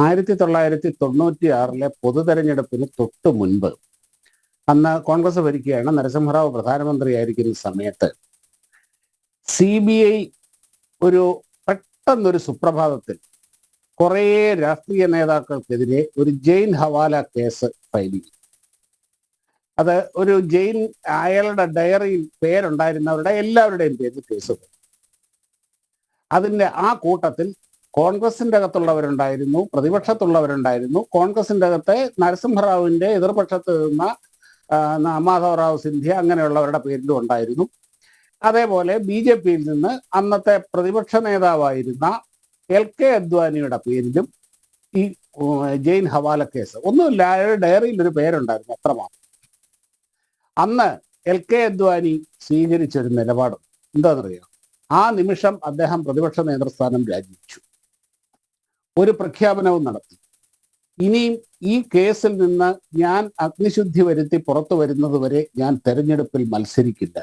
1996 പൊതു തെരഞ്ഞെടുപ്പിന് തൊട്ട് മുൻപ്, അന്ന് കോൺഗ്രസ് ഭരിക്കുകയാണ്, നരസിംഹറാവു പ്രധാനമന്ത്രിയായിരിക്കുന്ന സമയത്ത് CBI ഒരു പെട്ടെന്നൊരു സുപ്രഭാതത്തിൽ കുറേ രാഷ്ട്രീയ നേതാക്കൾക്കെതിരെ ഒരു ജെയിൻ ഹവാല കേസ് ഫയൽ ചെയ്തു. അത് ഒരു ജെയിൻ, അയാളുടെ ഡയറിയിൽ പേരുണ്ടായിരുന്നവരുടെ എല്ലാവരുടെയും പേരിൽ കേസ്. അതിൻ്റെ ആ കൂട്ടത്തിൽ കോൺഗ്രസിൻ്റെ അകത്തുള്ളവരുണ്ടായിരുന്നു, പ്രതിപക്ഷത്തുള്ളവരുണ്ടായിരുന്നു. കോൺഗ്രസിൻ്റെ അകത്തെ നരസിംഹറാവുവിൻ്റെ എതിർപക്ഷത്ത് നിന്ന മാധവറാവു സിന്ധ്യ അങ്ങനെയുള്ളവരുടെ പേരിലും ഉണ്ടായിരുന്നു. അതേപോലെ BJPയിൽ നിന്ന് അന്നത്തെ പ്രതിപക്ഷ നേതാവായിരുന്ന LK അദ്വാനിയുടെ പേരിലും ഈ ജെയിൻ ഹവാല കേസ്. ഒന്നുമില്ല, അയാളുടെ ഡയറിയിൽ ഒരു പേരുണ്ടായിരുന്നു, അത്രമാത്രം. അന്ന് LK അദ്വാനി സ്വീകരിച്ചൊരു നിലപാട് എന്താണെന്നറിയാം? ആ നിമിഷം അദ്ദേഹം പ്രതിപക്ഷ നേതൃസ്ഥാനം രാജിവെച്ചു. ഒരു പ്രഖ്യാപനവും നടത്തി, ഇനിയും ഈ കേസിൽ നിന്ന് ഞാൻ അഗ്നിശുദ്ധി വരുത്തി പുറത്തു വരുന്നത് വരെ ഞാൻ തെരഞ്ഞെടുപ്പിൽ മത്സരിക്കില്ല.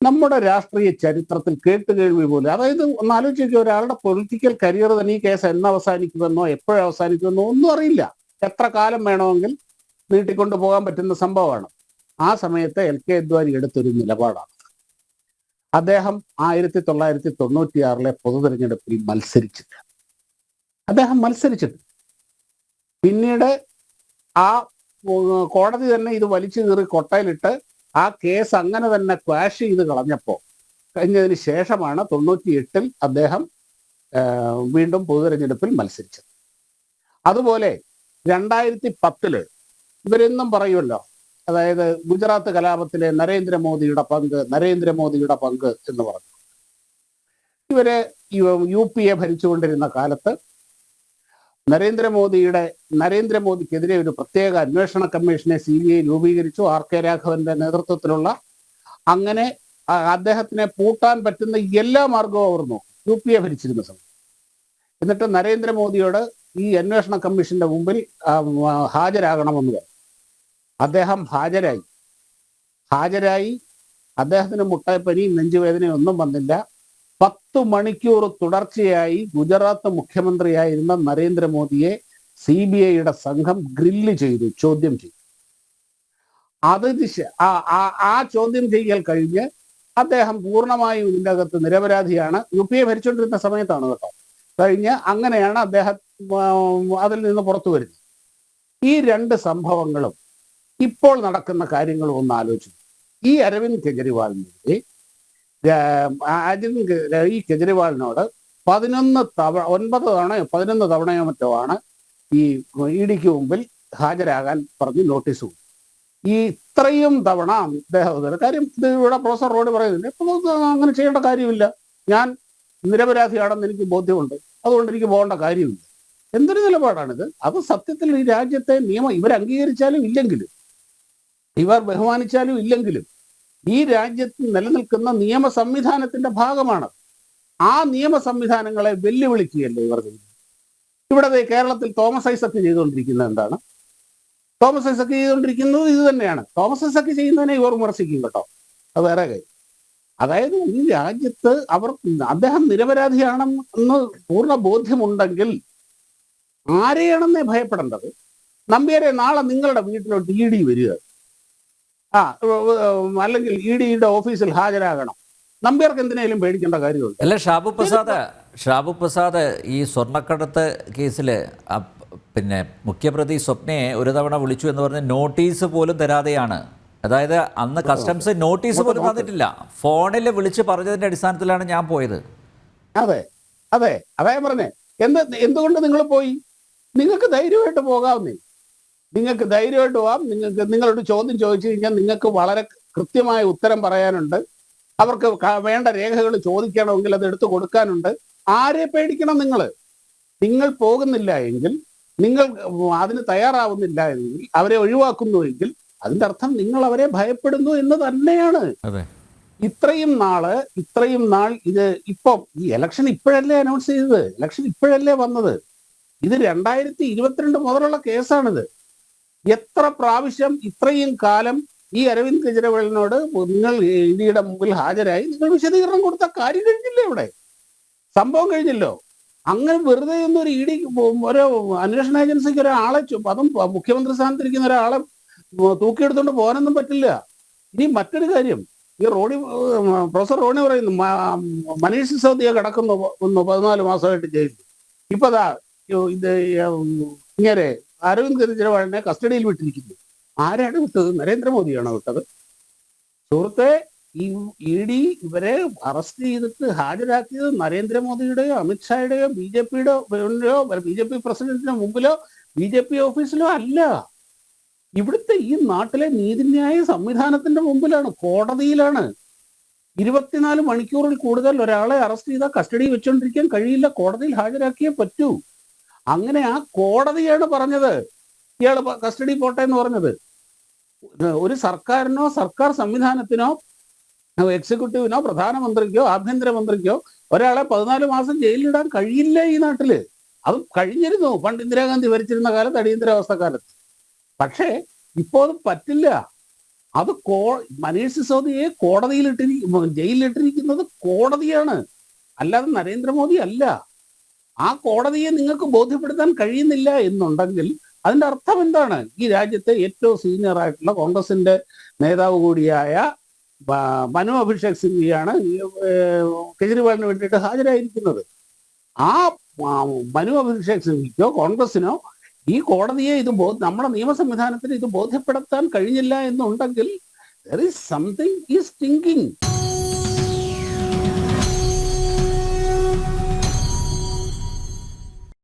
നമ്മുടെ രാഷ്ട്രീയ ചരിത്രത്തിൽ കേട്ടുകേൾവി പോലെ, അതായത് ഒന്ന് ആലോചിക്കുക, ഒരാളുടെ പൊളിറ്റിക്കൽ കരിയർ തന്നെ ഈ കേസ് എന്ന് അവസാനിക്കുമെന്നോ എപ്പോഴവസാനിക്കുമെന്നോ ഒന്നും അറിയില്ല. എത്ര കാലം വേണമെങ്കിൽ നീട്ടിക്കൊണ്ടു പോകാൻ പറ്റുന്ന സംഭവമാണ്. ആ സമയത്ത് LK അദ്വാനി എടുത്തൊരു നിലപാടാണ്. അദ്ദേഹം 1996 പൊതു തെരഞ്ഞെടുപ്പിൽ മത്സരിച്ചില്ല. അദ്ദേഹം മത്സരിച്ചിട്ട് പിന്നീട് ആ കോടതി തന്നെ ഇത് വലിച്ചു കീറി കൊട്ടയിലിട്ട് ആ കേസ് അങ്ങനെ തന്നെ ക്വാഷ് ചെയ്ത് കളഞ്ഞപ്പോൾ കഴിഞ്ഞതിന് ശേഷമാണ് 98 അദ്ദേഹം വീണ്ടും പൊതുതെരഞ്ഞെടുപ്പിൽ മത്സരിച്ചത്. അതുപോലെ 2010 ഇവരെന്നും പറയുമല്ലോ, അതായത് ഗുജറാത്ത് കലാപത്തിലെ നരേന്ദ്രമോദിയുടെ പങ്ക് എന്ന് പറഞ്ഞു. ഇവര് UPA ഭരിച്ചുകൊണ്ടിരുന്ന കാലത്ത് നരേന്ദ്രമോദിക്കെതിരെ ഒരു പ്രത്യേക അന്വേഷണ കമ്മീഷനെ CBI രൂപീകരിച്ചു, RK രാഘവന്റെ നേതൃത്വത്തിലുള്ള. അങ്ങനെ അദ്ദേഹത്തിനെ പൂട്ടാൻ പറ്റുന്ന എല്ലാ മാർഗവും അവർ നോക്കും, UPA ഭരിച്ചിരുന്ന സമയം. എന്നിട്ട് നരേന്ദ്രമോദിയോട് ഈ അന്വേഷണ കമ്മീഷന്റെ മുമ്പിൽ ഹാജരാകണമെന്ന് പറഞ്ഞു. അദ്ദേഹം ഹാജരായി. അദ്ദേഹത്തിന് മുട്ടായ്പനിയും നെഞ്ചുവേദനയും ഒന്നും വന്നില്ല. 10 മണിക്കൂർ തുടർച്ചയായി ഗുജറാത്ത് മുഖ്യമന്ത്രിയായിരുന്ന നരേന്ദ്രമോദിയെ CBIയുടെ സംഘം ഗ്രില്ല് ചെയ്തു, ചോദ്യം ചെയ്തു. ആ ചോദ്യം ചെയ്യൽ കഴിഞ്ഞ് അദ്ദേഹം പൂർണ്ണമായും ഇതിൻ്റെ അകത്ത് നിരപരാധിയാണ്. UPA ഭരിച്ചുകൊണ്ടിരുന്ന സമയത്താണ് കേട്ടോ, കഴിഞ്ഞ് അങ്ങനെയാണ് അദ്ദേഹം അതിൽ നിന്ന് പുറത്തു വരുന്നത്. ഈ രണ്ട് സംഭവങ്ങളും ഇപ്പോൾ നടക്കുന്ന കാര്യങ്ങളും ഒന്ന് ആലോചിച്ചു. ഈ അരവിന്ദ് കെജ്രിവാളിനെതിരെ ഈ കെജ്രിവാളിനോട് 9 തവണയോ മറ്റോ ആണ് ഈ EDക്ക് മുമ്പിൽ ഹാജരാകാൻ പറഞ്ഞ് നോട്ടീസ് കൊടുത്തു. ഈ ഇത്രയും തവണ അദ്ദേഹം കാര്യം ഇത് ഇവിടെ പ്രൊഫസർ റോഡ് പറയുന്നില്ല, അങ്ങനെ ചെയ്യേണ്ട കാര്യമില്ല, ഞാൻ നിരപരാധിയാണെന്ന് എനിക്ക് ബോധ്യമുണ്ട്, അതുകൊണ്ട് എനിക്ക് പോകേണ്ട കാര്യമില്ല. എന്തൊരു നിലപാടാണിത്? അത് സത്യത്തിൽ ഈ രാജ്യത്തെ നിയമം ഇവർ അംഗീകരിച്ചാലും ഇല്ലെങ്കിലും, ഇവർ ബഹുമാനിച്ചാലും ഇല്ലെങ്കിലും, ഈ രാജ്യത്ത് നിലനിൽക്കുന്ന നിയമ സംവിധാനത്തിന്റെ ഭാഗമാണ്. ആ നിയമ സംവിധാനങ്ങളെ വെല്ലുവിളിക്കുകയല്ലേ ഇവർ ചെയ്യുന്നത്. ഇവിടെ കേരളത്തിൽ തോമസ് ഐസക് ചെയ്തുകൊണ്ടിരിക്കുന്നത് എന്താണ്? തോമസ് ഐസക് ചെയ്തുകൊണ്ടിരിക്കുന്നത് ഇത് തന്നെയാണ്. തോമസ് ഐസക് ചെയ്യുന്നതിനെ ഇവർ വിമർശിക്കും കേട്ടോ, അത് വേറെ കാര്യം. അതായത് ഈ രാജ്യത്ത് അദ്ദേഹം നിരപരാധിയാണെന്ന് പൂർണ്ണ ബോധ്യമുണ്ടെങ്കിൽ ആരെയാണെന്നേ ഭയപ്പെടേണ്ടത്. നമ്പ്യാരെ, നാളെ നിങ്ങളുടെ വീട്ടിലോട്ട് ED വരിക, അല്ലെങ്കിൽ EDയുടെ ഓഫീസിൽ ഹാജരാകണം. നമ്പ്യാർക്ക് എന്തിനേലും പേടിക്കേണ്ട കാര്യമുണ്ട്? അല്ല ഷാബു പ്രസാദ് ഈ സ്വർണ്ണക്കടത്ത് കേസിൽ പിന്നെ മുഖ്യപ്രതി സ്വപ്നയെ ഒരു തവണ വിളിച്ചു എന്ന് പറഞ്ഞ് നോട്ടീസ് പോലും തരാതെയാണ്, അതായത് അന്ന് കസ്റ്റംസ് നോട്ടീസ് പോലും തന്നിട്ടില്ല, ഫോണിൽ വിളിച്ച് പറഞ്ഞതിൻ്റെ അടിസ്ഥാനത്തിലാണ് ഞാൻ പോയത്. അതെ, അതാ പറഞ്ഞേ. എന്തുകൊണ്ട് നിങ്ങൾ പോയി? നിങ്ങൾക്ക് ധൈര്യമായിട്ട് പോകാവുന്നേ, നിങ്ങൾക്ക് ധൈര്യമായിട്ട് പോകാം. നിങ്ങളോട് ചോദ്യം ചോദിച്ചു കഴിഞ്ഞാൽ നിങ്ങൾക്ക് വളരെ കൃത്യമായ ഉത്തരം പറയാനുണ്ട്. അവർക്ക് വേണ്ട രേഖകൾ ചോദിക്കണമെങ്കിൽ അത് എടുത്തു കൊടുക്കാനുണ്ട്. ആരെ പേടിക്കണം? നിങ്ങൾ പോകുന്നില്ല എങ്കിൽ, നിങ്ങൾ അതിന് തയ്യാറാവുന്നില്ല എങ്കിൽ, അവരെ ഒഴിവാക്കുന്നുവെങ്കിൽ അതിന്റെ അർത്ഥം നിങ്ങൾ അവരെ ഭയപ്പെടുന്നു എന്ന് തന്നെയാണ്. ഇത്രയും നാൾ ഇത് ഇപ്പം ഈ ഇലക്ഷൻ ഇപ്പോഴല്ലേ അനൗൺസ് ചെയ്തത്, ഇലക്ഷൻ ഇപ്പോഴല്ലേ വന്നത്. ഇത് 2022 മുതലുള്ള കേസാണിത്. എത്ര പ്രാവശ്യം ഇത്രയും കാലം ഈ അരവിന്ദ് കെജ്രിവാളിനോട് നിങ്ങൾ EDയുടെ മുമ്പിൽ ഹാജരായി നിങ്ങൾ വിശദീകരണം കൊടുത്ത കാര്യം കഴിഞ്ഞില്ലേ? ഇവിടെ സംഭവം കഴിഞ്ഞല്ലോ. അങ്ങനെ വെറുതെ ഒന്നും ഒരു ഇ ഡി ഒരു അന്വേഷണ ഏജൻസിക്ക് ഒരാളെ അതും മുഖ്യമന്ത്രി സ്ഥാനത്തിരിക്കുന്ന ഒരാളെ തൂക്കിയെടുത്തോണ്ട് പോകാനൊന്നും പറ്റില്ല. ഇനി മറ്റൊരു കാര്യം, ഈ പ്രൊഫസർ റോണി പറയുന്നു മനീഷ് സിസോദിയ കിടക്കുന്നു 14 മാസമായിട്ട് ജയിലിൽ. ഇപ്പൊ ദാ ഇത് ഇങ്ങനെ അരവിന്ദ് കെജ്രിവാളിനെ കസ്റ്റഡിയിൽ വിട്ടിരിക്കുന്നു. ആരാണ് വിട്ടത്? നരേന്ദ്രമോദിയാണോ വിട്ടത്? സുഹൃത്തെ, ഈ ഇ ഡി ഇവരെ അറസ്റ്റ് ചെയ്തിട്ട് ഹാജരാക്കിയത് നരേന്ദ്രമോദിയുടെയോ അമിത്ഷായുടെയോ BJP പ്രസിഡന്റിന്റെ മുമ്പിലോ BJP ഓഫീസിലോ അല്ല. ഇവിടുത്തെ ഈ നാട്ടിലെ നീതിന്യായ സംവിധാനത്തിന്റെ മുമ്പിലാണ്, കോടതിയിലാണ്. 24 മണിക്കൂറിൽ കൂടുതൽ ഒരാളെ അറസ്റ്റ് ചെയ്താൽ കസ്റ്റഡിയിൽ വെച്ചുകൊണ്ടിരിക്കാൻ കഴിയില്ല, കോടതിയിൽ ഹാജരാക്കിയേ പറ്റൂ. അങ്ങനെ ആ കോടതിയാണ് പറഞ്ഞത് ഇയാൾ കസ്റ്റഡി പോട്ടെ എന്ന് പറഞ്ഞത്. ഒരു സർക്കാരിനോ സർക്കാർ സംവിധാനത്തിനോ എക്സിക്യൂട്ടീവിനോ പ്രധാനമന്ത്രിക്കോ ആഭ്യന്തരമന്ത്രിക്കോ ഒരാളെ 14 മാസം ജയിലിലിടാൻ കഴിയില്ല ഈ നാട്ടില്. അത് കഴിഞ്ഞിരുന്നു പണ്ട് ഇന്ദിരാഗാന്ധി ഭരിച്ചിരുന്ന കാലത്ത്, അടിയന്തരാവസ്ഥ കാലത്ത്. പക്ഷേ ഇപ്പോൾ അത് പറ്റില്ല. അത് മനീഷ് സിസോദിയെ ജയിലിലിട്ടിരിക്കുന്നത് കോടതിയാണ്, അല്ലാതെ നരേന്ദ്രമോദി അല്ല. ആ കോടതിയെ നിങ്ങൾക്ക് ബോധ്യപ്പെടുത്താൻ കഴിയുന്നില്ല എന്നുണ്ടെങ്കിൽ അതിന്റെ അർത്ഥം എന്താണ്? ഈ രാജ്യത്തെ ഏറ്റവും സീനിയർ ആയിട്ടുള്ള കോൺഗ്രസിന്റെ നേതാവ് കൂടിയായ മനു അഭിഷേക് സിംഗ്വിയാണ് കെജ്രിവാളിന് വേണ്ടിയിട്ട് ഹാജരായിരിക്കുന്നത്. ആ മനു അഭിഷേക് സിംഗ്വിക്കോ കോൺഗ്രസിനോ ഈ കോടതിയെ നമ്മുടെ നിയമ സംവിധാനത്തിന് ഇത് ബോധ്യപ്പെടുത്താൻ കഴിഞ്ഞില്ല എന്നുണ്ടെങ്കിൽ there is something is stinking.